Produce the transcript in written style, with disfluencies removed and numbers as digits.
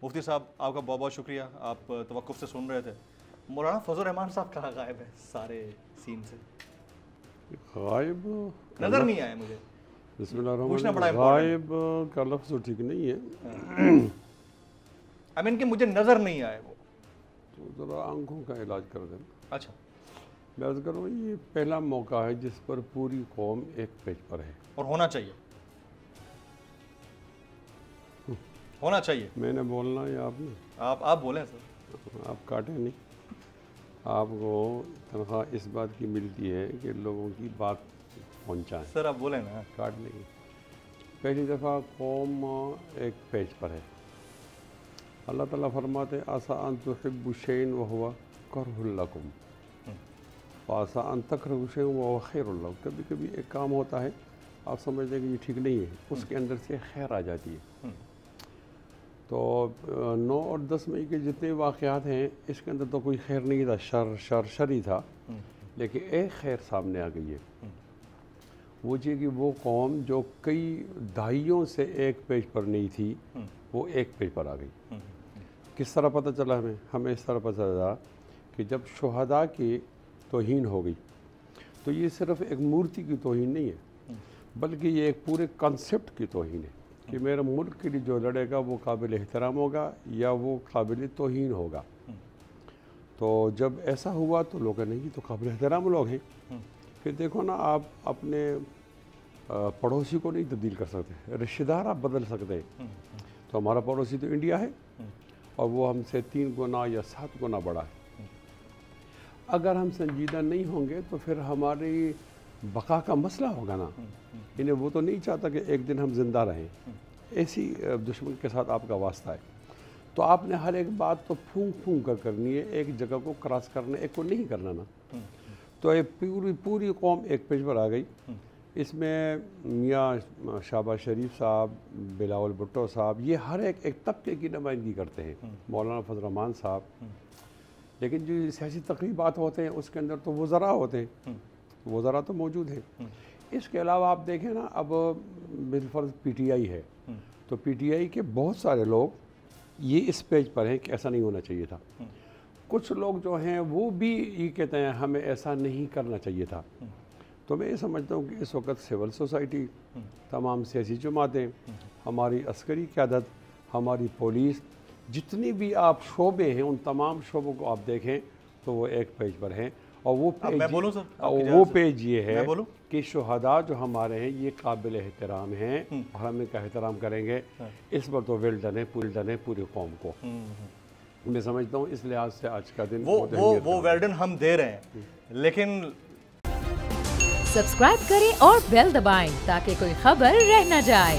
मुफ्ती साहब आपका बहुत बहुत शुक्रिया, आप तवक्कुफ से सुन रहे थे। मौलाना फजल रहमान साहब कहाँ गायब है सारे सीन से? गायब नजर नहीं आए मुझे। पूछना बड़ा गायब का लफ्ज़ तो ठीक नहीं है। आई मीन कि मुझे नजर नहीं आए वो। तो ज़रा आंखों का इलाज कर देना। अच्छा, मैं अर्ज़ करूँ ये पहला मौका है जिस पर पूरी कौम एक पेज पर है, और होना चाहिए, होना चाहिए। मैंने बोलना या आपने? आप बोलें सर। आप काटें नहीं। आपको तनख्वाह इस बात की मिलती है कि लोगों की बात पहुंचाएं। सर आप बोलें ना। काट नहीं। पहली दफ़ा कौम एक पेज पर है। अल्लाह ताला फरमाते आसा अन तुहिब्बु शैअन व हुवा करहुल लकुम व आसा अन तकरहु शैअन व हुवा खैरुल लकुम। कभी कभी एक काम होता है, आप समझते हैं कि ये ठीक नहीं है, उसके अंदर से खैर आ जाती है। तो 9 और 10 मई के जितने वाक़यात हैं इसके अंदर तो कोई खैर नहीं था, शर ही था, लेकिन एक खैर सामने आ गई है। वो ये कि वो कौम जो कई दहाइयों से एक पेज पर नहीं थी, वो एक पेज पर आ गई। किस तरह पता चला हमें? हमें इस तरह पता चला कि जब शुहदा की तौहीन हो गई, तो ये सिर्फ़ एक मूर्ति की तौहीन नहीं है, बल्कि ये एक पूरे कॉन्सेप्ट की तौहीन है कि मेरे मुल्क के लिए जो लड़ेगा वो काबिल एहतराम होगा या वो काबिल तौहीन होगा। तो जब ऐसा हुआ तो लोग नहीं, तो काबिल एहतराम लोग हैं। फिर देखो ना, आप अपने पड़ोसी को नहीं तब्दील कर सकते, रिश्तेदार आप बदल सकते हैं। तो हमारा पड़ोसी तो इंडिया है और वो हमसे 3 गुना या 7 गुना बड़ा है। अगर हम संजीदा नहीं होंगे तो फिर हमारी बका का मसला होगा ना। इन्हें वो तो नहीं चाहता कि एक दिन हम जिंदा रहें, ऐसी दुश्मन के साथ आपका वास्ता है। तो आपने हर एक बात तो फूंक फूंक कर करनी है, एक जगह को क्रॉस करना एक को नहीं करना ना। तो ये पूरी कौम एक पेज पर आ गई। इसमें मियाँ शहबाज शरीफ साहब, बिलावल भुट्टो साहब, ये हर एक तबके की नुमाइंदगी करते हैं, मौलाना फजल रहमान साहब। लेकिन जो सियासी तकरीबात होते हैं उसके अंदर तो वज़रा होते हैं, वज़रा तो मौजूद हैं। इसके अलावा आप देखें ना, अब बिलफर्ज PTI है, तो PTI के बहुत सारे लोग ये इस पेज पर हैं कि ऐसा नहीं होना चाहिए था। कुछ लोग जो हैं वो भी ये कहते हैं हमें ऐसा नहीं करना चाहिए था। तो मैं ये समझता हूँ कि इस वक्त सिविल सोसाइटी, तमाम सियासी जमातें, हमारी अस्करी क़यादत, हमारी पुलिस, जितनी भी आप शोबे हैं उन तमाम शोबों को आप देखें तो वो एक पेज पर हैं। और वो पेज, मैं बोलूं सर, वो पेज ये है कि शुहदा जो हमारे हैं ये काबिल एहतराम हैं और हम इनका एहतराम करेंगे। इस पर तो वेल डन है, पूरी कौम को। मैं समझता हूँ इस लिहाज से आज का दिन वो वेल डन हम दे रहे हैं। लेकिन सब्सक्राइब करें और बेल दबाएं ताकि कोई खबर रह न जाए।